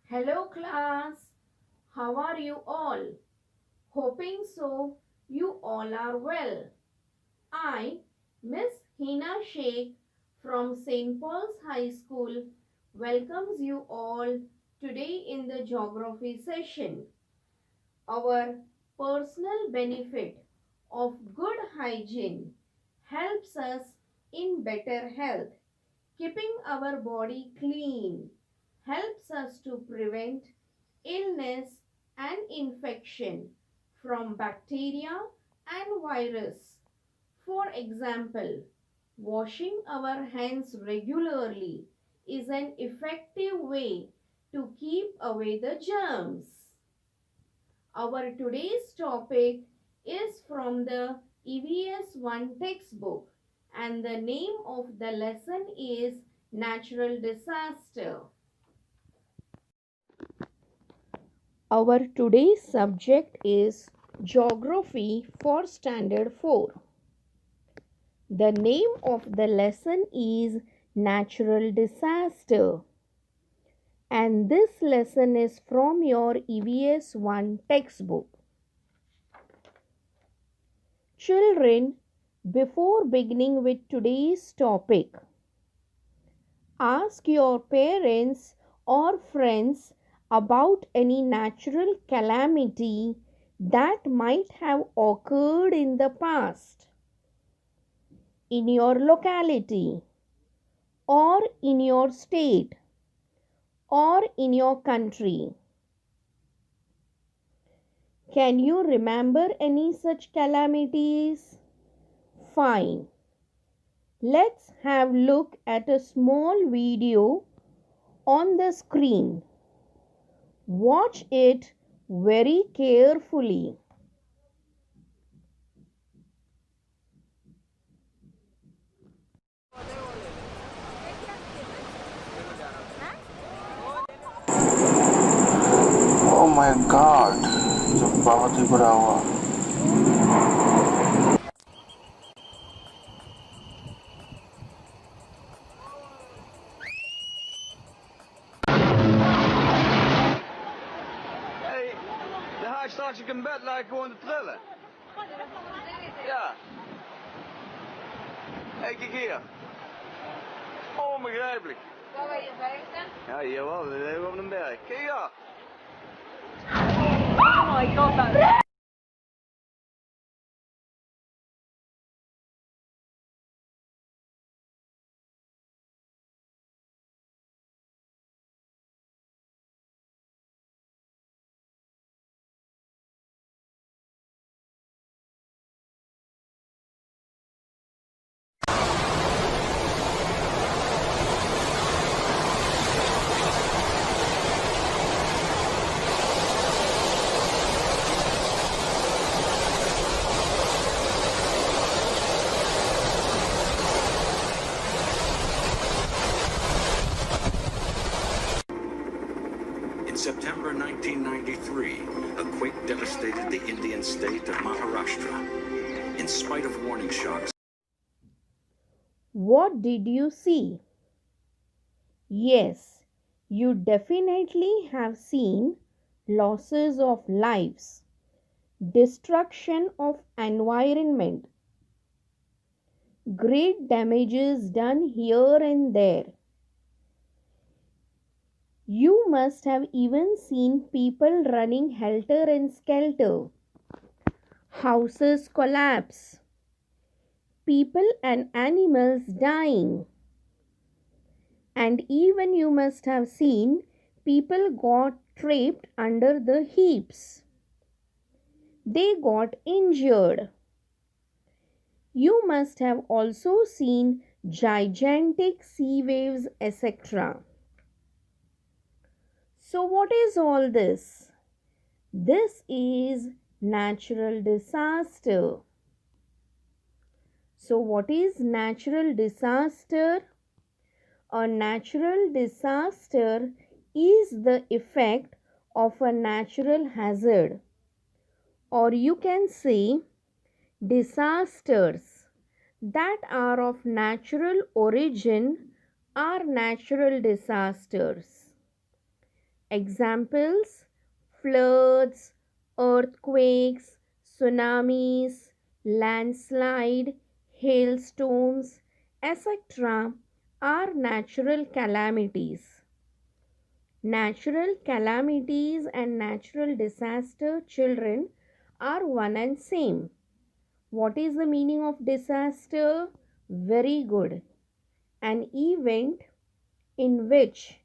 Hello class, how are you all? Hoping so you all are well. I, Miss Hina Sheikh from St. Paul's High School welcomes you all today in the geography session. Our personal benefit of good hygiene helps us in better health. Keeping our body clean helps us to prevent illness and infection from bacteria and virus. For example, washing our hands regularly is an effective way to keep away the germs. Our today's topic is from the EVS 1 textbook and the name of the lesson is Natural Disaster. Our today's subject is Geography for Standard 4. The name of the lesson is Natural Disaster. And this lesson is from your EVS 1 textbook. Children, before beginning with today's topic, ask your parents or friends about any natural calamity that might have occurred in the past in your locality or in your state or in your country. Can you remember any such calamities? Fine. Let's have a look at a small video on the screen. Watch it very carefully. Oh my God, जो बहुत ही बुरा हुआ. Hey, det här är straks een bed lijkt gewoon te trillen. Ja. Hey, kijk hier. Onbegrijpelijk. Waar wil je veilig? Ja, hier wel. We zijn op een berg. Kijk hier. Oh my god, that In September 1993, a quake devastated the Indian state of Maharashtra. In spite of warning shots, What did you see? Yes, you definitely have seen losses of lives, destruction of environment, great damages done here and there. You must have even seen people running helter and skelter, houses collapse, people and animals dying. And even you must have seen people got trapped under the heaps. They got injured. You must have also seen gigantic sea waves, etc. So what is all this? This is natural disaster. So what is natural disaster? A natural disaster is the effect of a natural hazard, or you can say disasters that are of natural origin are natural disasters. Examples: floods, earthquakes, tsunamis, landslide, hailstorms, etc. are natural calamities. Natural calamities and natural disaster, children, are one and same. What is the meaning of disaster? Very good. An event in which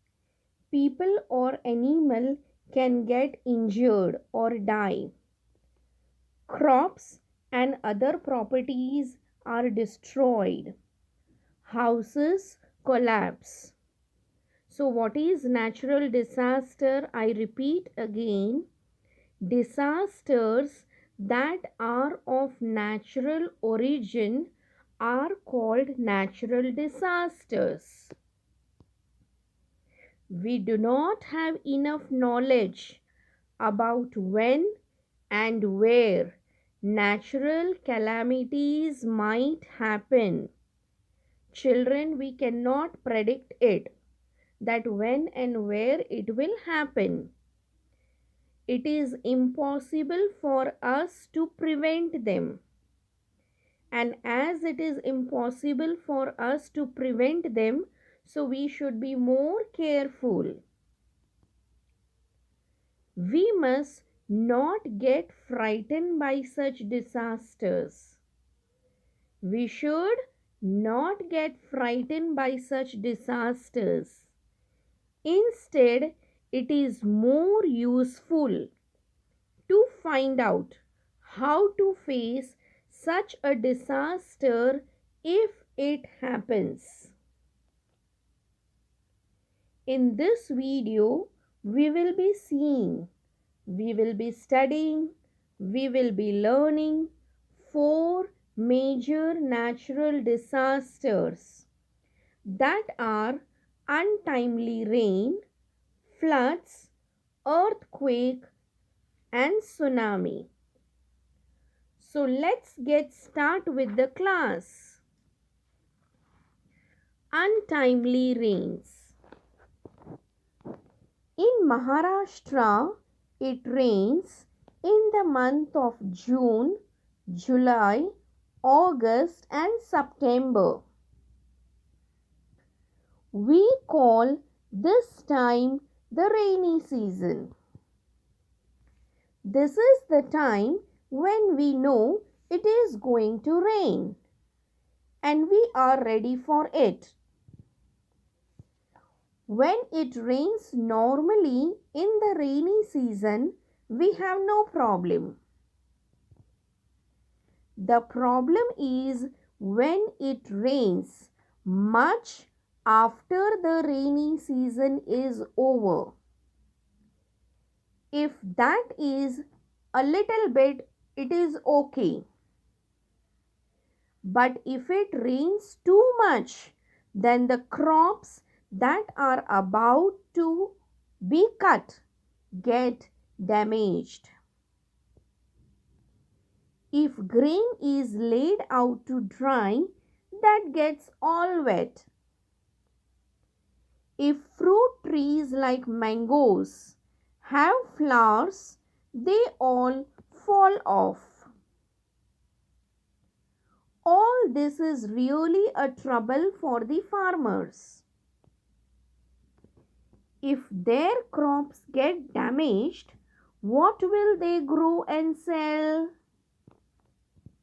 people or animal can get injured or die. Crops and other properties are destroyed. Houses collapse. So, what is natural disaster? I repeat again, disasters that are of natural origin are called natural disasters. We do not have enough knowledge about when and where natural calamities might happen. Children, we cannot predict it, that when and where it will happen. It is impossible for us to prevent them. And as it is impossible for us to prevent them, so we should be more careful. We must not get frightened by such disasters. We should not get frightened by such disasters. Instead, it is more useful to find out how to face such a disaster if it happens. In this video, we will be seeing, we will be studying, we will be learning 4 major natural disasters that are untimely rain, floods, earthquake, and tsunami. So let's get started with the class. Untimely rains. In Maharashtra, it rains in the month of June, July, August, and September. We call this time the rainy season. This is the time when we know it is going to rain and we are ready for it. When it rains normally in the rainy season, we have no problem. The problem is when it rains much after the rainy season is over. If that is a little bit, it is okay. But if it rains too much, then the crops that are about to be cut get damaged. If grain is laid out to dry, that gets all wet. If fruit trees like mangoes have flowers, they all fall off. All this is really a trouble for the farmers. If their crops get damaged, what will they grow and sell?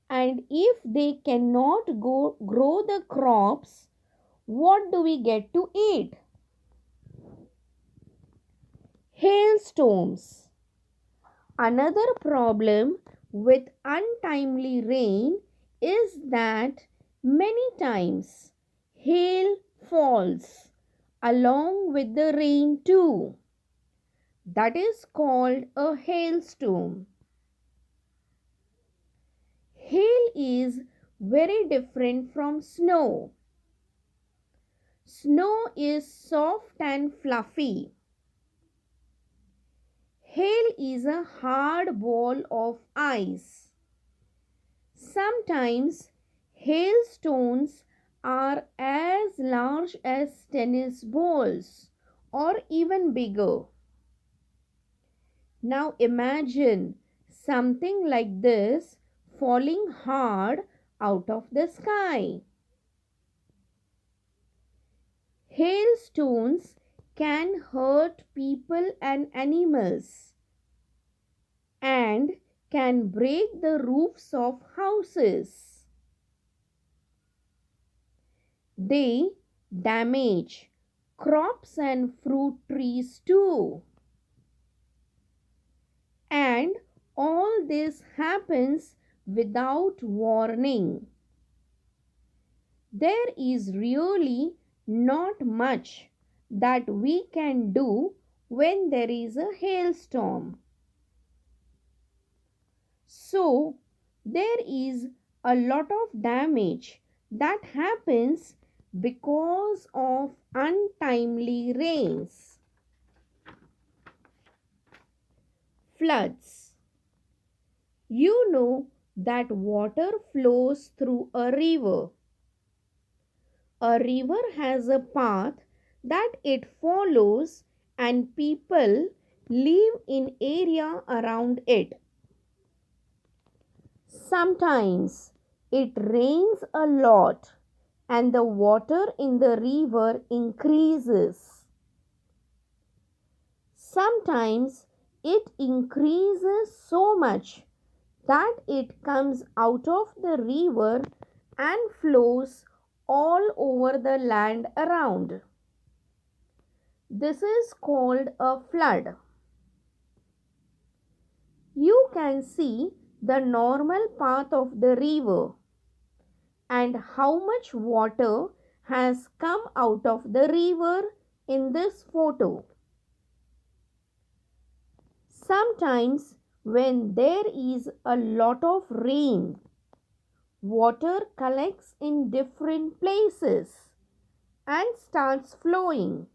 And if they cannot grow the crops, what do we get to eat? Hailstorms. Another problem with untimely rain is that many times hail falls along with the rain too. That is called a hailstorm. Hail is very different from snow. Snow is soft and fluffy. Hail is a hard ball of ice. Sometimes hailstones are as large as tennis balls or even bigger. Now imagine something like this falling hard out of the sky. Hailstones can hurt people and animals and can break the roofs of houses. They damage crops and fruit trees too. And all this happens without warning. There is really not much that we can do when there is a hailstorm. So, there is a lot of damage that happens because of untimely rains. Floods. You know that water flows through a river. A river has a path that it follows and people live in area around it. Sometimes it rains a lot and the water in the river increases. Sometimes it increases so much that it comes out of the river and flows all over the land around. This is called a flood. You can see the normal path of the river and how much water has come out of the river in this photo. Sometimes when there is a lot of rain, water collects in different places and starts flowing.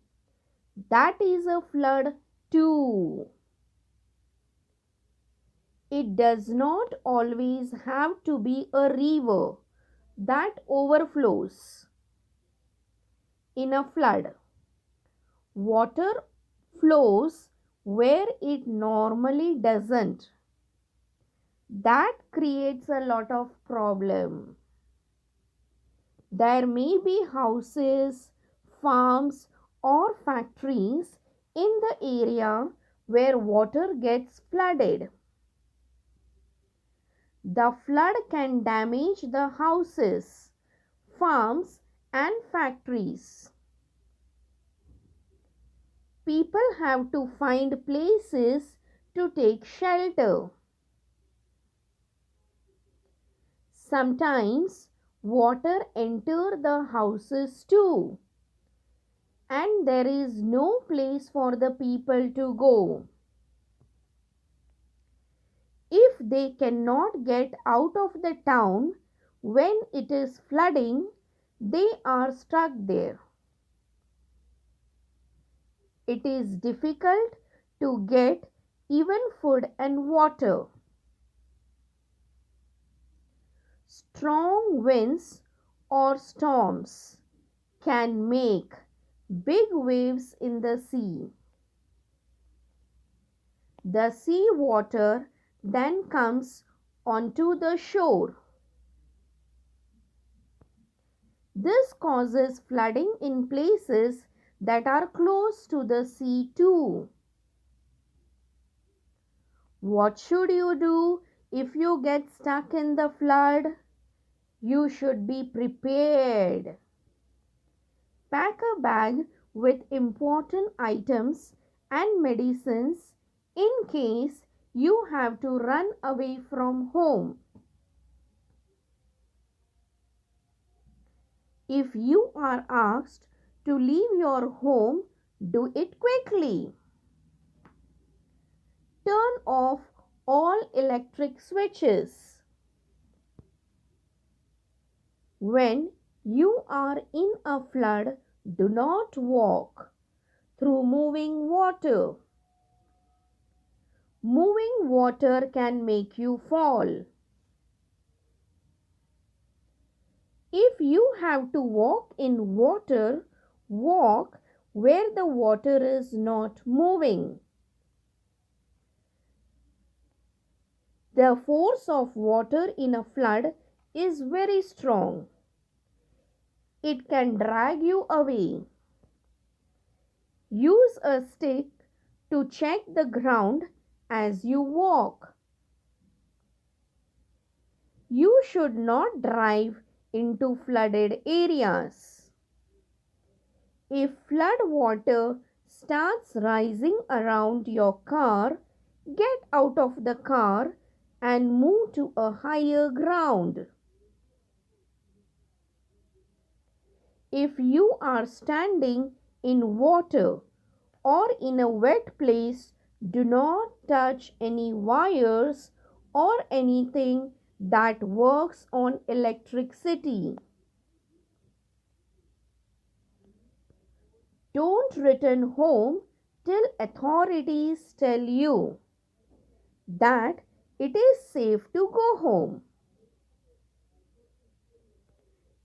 That is a flood too. It does not always have to be a river that overflows in a flood. Water flows where it normally doesn't. That creates a lot of problem. There may be houses, farms or factories in the area where water gets flooded. The flood can damage the houses, farms and factories. People have to find places to take shelter. Sometimes water enters the houses too, and there is no place for the people to go. If they cannot get out of the town when it is flooding, they are stuck there. It is difficult to get even food and water. Strong winds or storms can make big waves in the sea. The sea water then comes onto the shore. This causes flooding in places that are close to the sea too. What should you do if you get stuck in the flood? You should be prepared. Pack a bag with important items and medicines in case you have to run away from home. If you are asked to leave your home, do it quickly. Turn off all electric switches. When you are in a flood, do not walk through moving water. Moving water can make you fall. If you have to walk in water, walk where the water is not moving. The force of water in a flood is very strong. It can drag you away. Use a stick to check the ground as you walk. You should not drive into flooded areas. If flood water starts rising around your car, get out of the car and move to a higher ground. If you are standing in water or in a wet place, do not touch any wires or anything that works on electricity. Don't return home till authorities tell you that it is safe to go home.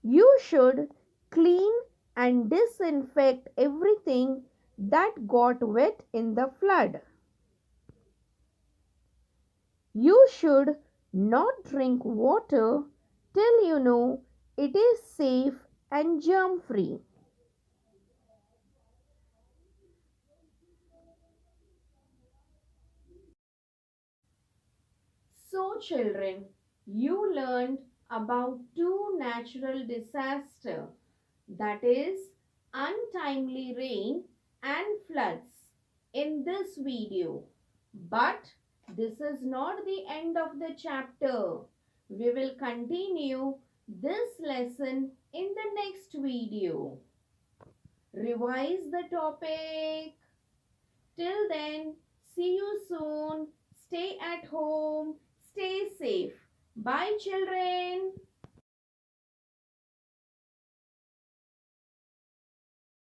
You should clean and disinfect everything that got wet in the flood. You should not drink water till you know it is safe and germ free. So children, you learned about two natural disasters, that is untimely rain and floods in this video. But this is not the end of the chapter. We will continue this lesson in the next video. Revise the topic. Till then, see you soon. Stay at home. Stay safe. Bye, children.